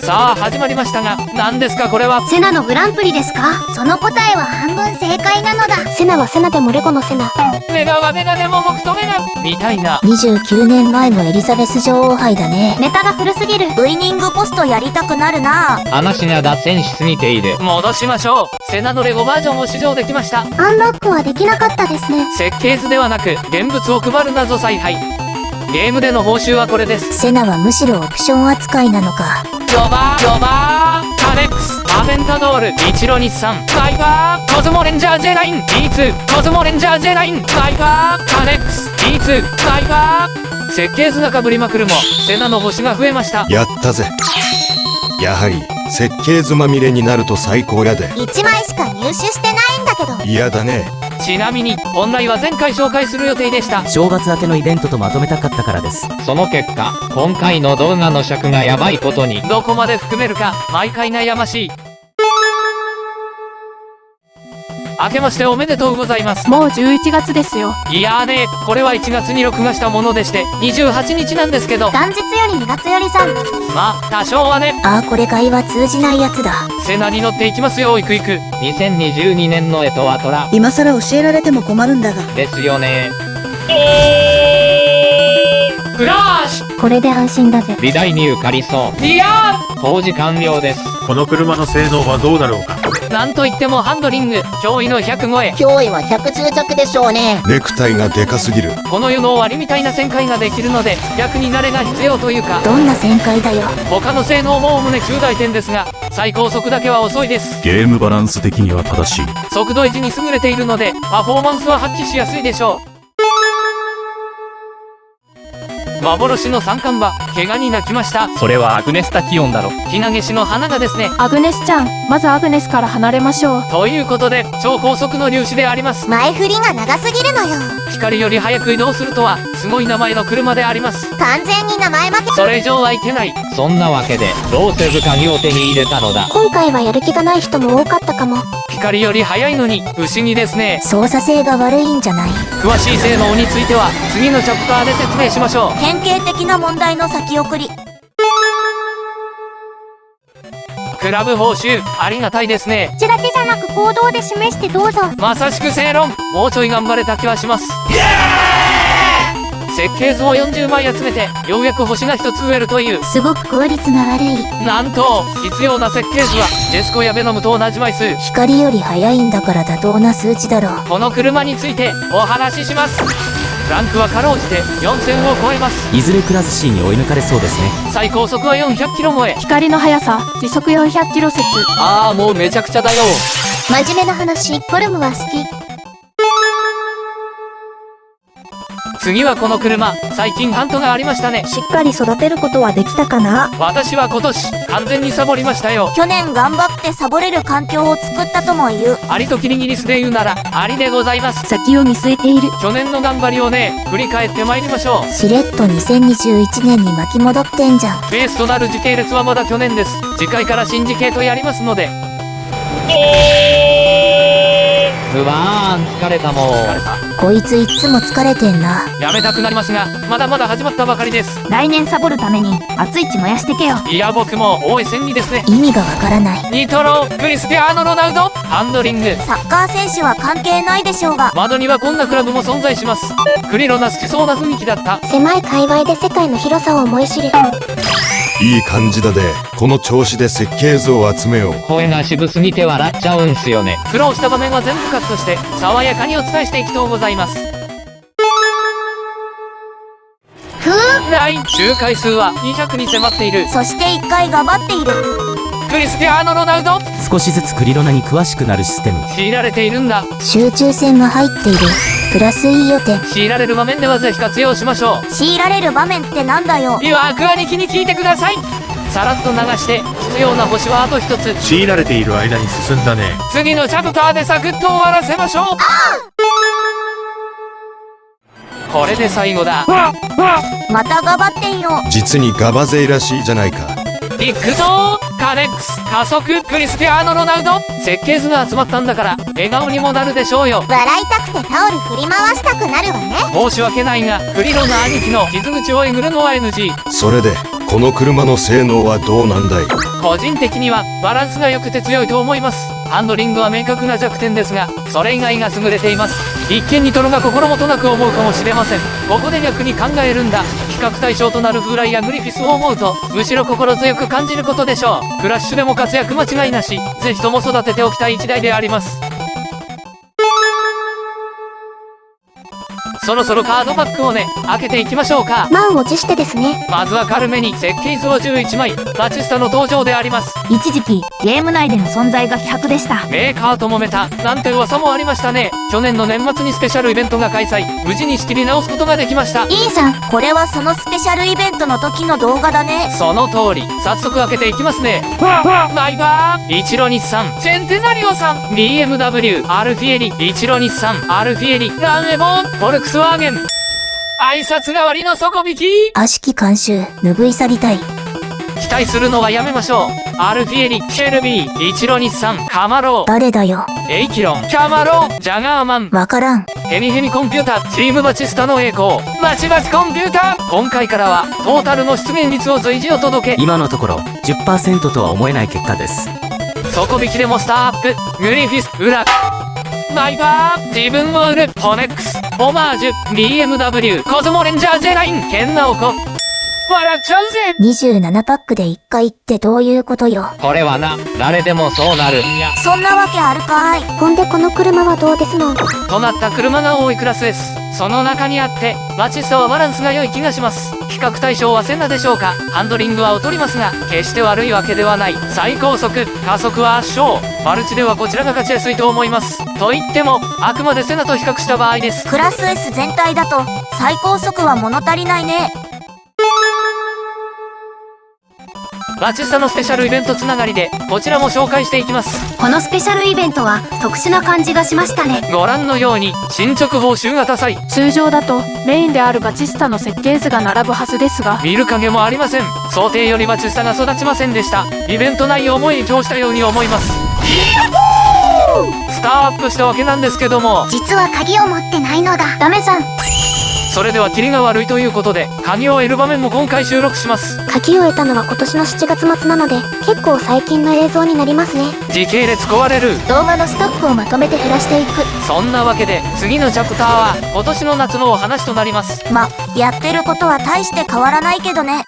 さあ始まりましたが、何ですかこれは。セナのグランプリですか？その答えは半分正解なのだ。セナはセナでもレゴのセナ。メガはメガでも僕とメガみたいな。29年前のエリザベス女王杯だね。ネタが古すぎる。ウイニングポストやりたくなるな。話が脱線しすぎている。戻しましょう。セナのレゴバージョンを試乗できました。アンロックはできなかったですね。設計図ではなく現物を配る謎采配。ゲームでの報酬はこれです。セナはむしろオプション扱いなのか。ヨバーカネックスアベンタドールイチロ日産バイバーコズモレンジャー J9 B2 コズモレンジャー J9 バイバーカネックス B2 バイバー。設計図が被りまくるもセナの星が増えました。やったぜ。やはり設計図まみれになると最高やで。1枚しか入手してないんだけど。嫌だね。ちなみに本来は前回紹介する予定でした。正月明けのイベントとまとめたかったからです。その結果、今回の動画の尺がやばいことに。どこまで含めるか毎回悩ましい。明けましておめでとうございます。もう11月ですよ。いやーね、これは1月に録画したものでして28日なんですけど、元日より2月より3。まあ多少はね。あーこれ会話通じないやつだ。セナに乗っていきますよ。いくいく。2022年の干支は虎今更教えられても困るんだが。ですよね。フラッシュ。これで安心だぜ。美大に受かりそう。いや工事完了です。この車の性能はどうだろうか。ー、なんといってもハンドリング驚異の100超え。脅威は110着でしょうね。ネクタイがでかすぎる。この世の終わりみたいな旋回ができるので逆に慣れが必要というか、どんな旋回だよ。他の性能もおおむね中大点ですが最高速だけは遅いです。ゲームバランス的には正しい。速度維持に優れているのでパフォーマンスは発揮しやすいでしょう。幻の三冠馬怪我に泣きました。それはアグネスタキオンだろ。ひなげしの花がですね。アグネスちゃん、まずアグネスから離れましょう。ということで超高速の粒子であります。前振りが長すぎるのよ。光より速く移動するとはすごい名前の車であります。完全に名前負け。それ以上はいけない。そんなわけで、どうせ部鍵を手に入れたのだ。今回はやる気がない人も多かったかも。光より速いのに不思議ですね。操作性が悪いんじゃない？詳しい性能については次のチャプターで説明しましょう。典型的な問題の先送り。クラブ報酬ありがたいですね。口だけじゃなく行動で示してどうぞ。まさしく正論。もうちょい頑張れた気はします。設計図を40枚集めてようやく星が1つ増えるという。すごく効率が悪い。なんと必要な設計図はジェスコやベノムと同じ枚数。光より速いんだから妥当な数値だろう。この車についてお話しします。ランクはかろうじて4000を超えます。いずれクラス C に追い抜かれそうですね。最高速は400キロ超え。光の速さ、時速400キロ説。ああもうめちゃくちゃだよ。真面目な話、フォルムは好き。次はこの車、最近ハントがありましたね。しっかり育てることはできたかな？私は今年完全にサボりましたよ。去年頑張ってサボれる環境を作ったとも言う。アリとキリギリスで言うならアリでございます。先を見据えている。去年の頑張りをね振り返ってまいりましょう。しれっと2021年に巻き戻ってんじゃん。ベースとなる時系列はまだ去年です。次回から新時系とやりますので。うわーん、疲れたもう。こいついっつも疲れてんな。やめたくなりますがまだまだ始まったばかりです。来年サボるために熱い血燃やしてけよ。いや僕も大江戦にですね。意味がわからない。ニトロクリスティアーノ・ロナウドハンドリング。サッカー選手は関係ないでしょうが。窓にはこんなクラブも存在します。クリロナ好きそうな雰囲気だった。狭い界隈で世界の広さを思い知る。いい感じだで。この調子で設計図を集めよう。声が渋すぎて笑っちゃうんすよね。苦労した場面は全部カットして爽やかにお伝えしていきとうございます。ライン周回数は200に迫っている。そして1回頑張っている。クリスティアーノ・ロナウド少しずつクリロナに詳しくなるシステム。強いられているんだ。集中線が入っている。プラスいい予定。強いられる場面ではぜひ活用しましょう。強いられる場面ってなんだよ。いわく兄貴に聞いてください。さらっと流して必要な星はあと1つ。強いられている間に進んだね。次のチャプターでサクッと終わらせましょう。これで最後だ。また頑張っていよう。実にガバ勢らしいじゃないか。行くぞー。カネックス加速クリスティアーノ・ロナウド。設計図が集まったんだから笑顔にもなるでしょうよ。笑いたくてタオル振り回したくなるわね。申し訳ないがクリロナ兄貴の傷口をえぐるのは NG。それでこの車の性能はどうなんだい？個人的にはバランスが良くて強いと思います。ハンドリングは明確な弱点ですが、それ以外が優れています。一見ニトロが心もとなく思うかもしれません。ここで逆に考えるんだ。比較対象となるフーライやグリフィスを思うと、むしろ心強く感じることでしょう。クラッシュでも活躍間違いなし。ぜひとも育てておきたい一台であります。そろそろカードバッグをね、開けていきましょうか。満を持してですね。まずは軽めに設計図を11枚、バチスタの登場であります。一時期ゲーム内での存在が希薄でした。メーカーと揉めた、なんて噂もありましたね。去年の年末にスペシャルイベントが開催。無事に仕切り直すことができました。いいじゃん。これはそのスペシャルイベントの時の動画だね。その通り。早速開けていきますね。マイバー、イチロ日産、センテナリオさん、BMW、アルフィエリ、イチロ日産、アルフィエリ、ランエボン、フォルクスワーゲン。挨拶代わりの底引き。悪しき慣習、拭い去りたい。期待するのはやめましょう。アルフィエリ、シェルビー、イチロ日産、カマロー、誰だよ。エイキロン、キャマロー、ジャガーマン、わからん。ヘミヘミコンピュータ、チームバチスタの栄光、バチバチコンピュータ。今回からはトータルの出現率を随時お届け。今のところ 10% とは思えない結果です。底引きでもスターアップ、グリフィス、裏。マイバー、自分を売る、ホネックス、オマージュ、BMW、コズモレンジャージェライン、ケンナオコ。笑っちゃうぜ。27パックで1回ってどういうことよ。これはな、誰でもそうなるんや。そんなわけあるかい。ほんでこの車はどうですの？となった車が多いクラスです。その中にあって、バチスタはバランスが良い気がします。比較対象はセナでしょうか。ハンドリングは劣りますが、決して悪いわけではない。最高速、加速は圧勝。マルチではこちらが勝ちやすいと思います。と言っても、あくまでセナと比較した場合です。クラス S 全体だと最高速は物足りないね。バチスタのスペシャルイベントつながりで、こちらも紹介していきます。このスペシャルイベントは特殊な感じがしましたね。ご覧のように、進捗報酬が多彩。通常だとメインであるガチスタの設計図が並ぶはずですが、見る影もありません。想定よりバチスタが育ちませんでした。イベント内容も影響したように思います。スターアップしたわけなんですけども、実は鍵を持ってないのだ。ダメじゃん。それではキリが悪いということで、鍵を得る場面も今回収録します。鍵を得たのは今年の7月末なので、結構最近の映像になりますね。時系列壊れる。動画のストックをまとめて減らしていく。そんなわけで、次のチャプターは、今年の夏のお話となります。やってることは大して変わらないけどね。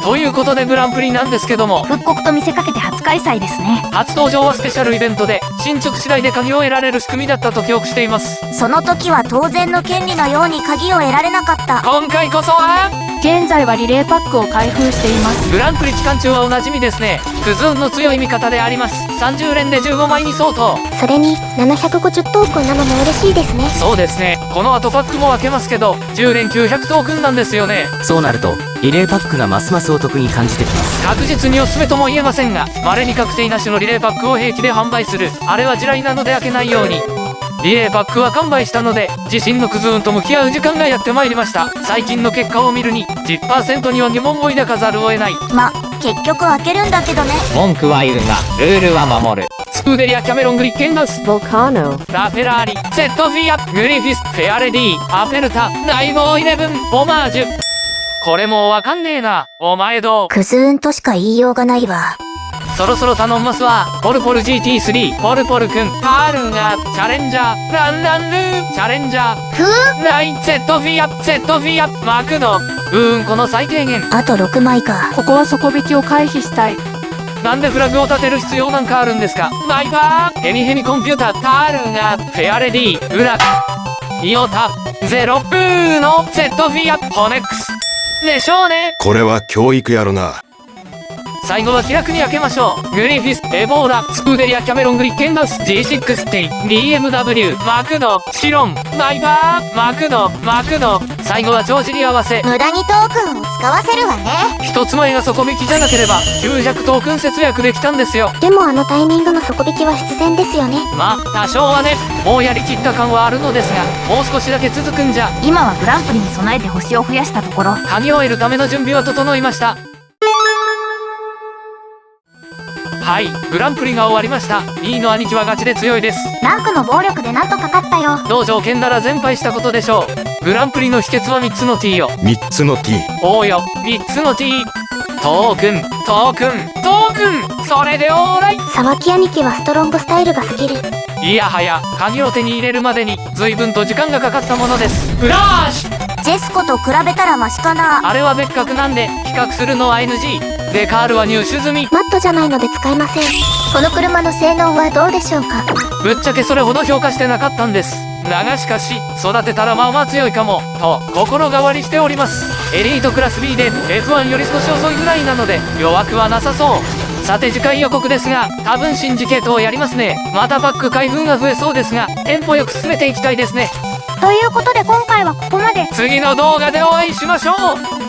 ということでグランプリなんですけども、復刻と見せかけて初開催ですね。初登場はスペシャルイベントで、進捗次第で鍵を得られる仕組みだったと記憶しています。その時は当然の権利のように鍵を得られなかった。今回こそは、現在はリレーパックを開封しています。グランプリ期間中はおなじみですね。クズ運の強い味方であります。30連で15枚に相当。それに750トークンなのも嬉しいですね。そうですね。この後パックも開けますけど、10連900トークンなんですよね。そうなるとリレーパックがますますお得に感じてきます。確実におすすめとも言えませんが、稀に確定なしのリレーパックを平気で販売する。あれは地雷なので開けないように。リレーパックは完売したので、自身のクズ運と向き合う時間がやってまいりました。最近の結果を見るに 10% には疑問を抱かざるを得ない。結局開けるんだけどね。文句は言うが、ルールは守る。スクーデリア、キャメロン、グリッケンダス、ボカーノ、ラフェラーリ、セットフィア、グリフィス、フェアレディ、アペルタ、ナイボーイレブン、オマージュ。これもうわかんねえな。お前どう？クズ運としか言いようがないわ。そろそろ頼んますわ。ポルポル GT3、ポルポルくん、パールが、チャレンジャー、ランランルー、チャレンジャー、ライン、セットフィア、セットフィア、マクド。この最低限。あと6枚か。ここは底引きを回避したい。なんでフラグを立てる必要なんかあるんですか？マイバー、ヘミヘミコンピュータ、パールが、フェアレディ、ウラ、イオタ、ゼロプーの、セットフィア、ホネックス。でしょうね。これは教育やろな。最後は気楽に開けましょう。グリフィス、エボーラ、スクーデリア、キャメロン、グリッケンダス、G60、BMW、マクド、シロン、マイバー、マクド、マクド。最後は帳尻合わせ。無駄にトークンを使わせるわね。一つ前が底引きじゃなければ、900トークン節約できたんですよ。でもあのタイミングの底引きは必然ですよね。多少はね、もうやりきった感はあるのですが、もう少しだけ続くんじゃ。今はグランプリに備えて星を増やしたところ、鍵を得るための準備は整いました。はい、グランプリが終わりました。2位の兄貴はガチで強いです。ランクの暴力でなんとか勝ったよ。同条件なら全敗したことでしょう。グランプリの秘訣は3つの T よ。 3つの T。 おうよ、3つの T。 トークン、トークン、トークン、それでオーライ。沢木兄貴はストロングスタイルがスキル。いやはや、鍵を手に入れるまでに随分と時間がかかったものです。フラッシュ。ジェスコと比べたらマシかな。あれは別格なんで比較するのは NG。 でカールは入手済み。マットじゃないので使えません。この車の性能はどうでしょうか。ぶっちゃけそれほど評価してなかったんです。だがしかし育てたらまあまあ強いかもと心変わりしております。エリートクラス B で F1 より少し遅いぐらいなので弱くはなさそう。さて次回予告ですが、多分シンジケートをやりますね。またパック開封が増えそうですが、テンポよく進めていきたいですね。ということで今回はここまで。次の動画でお会いしましょう。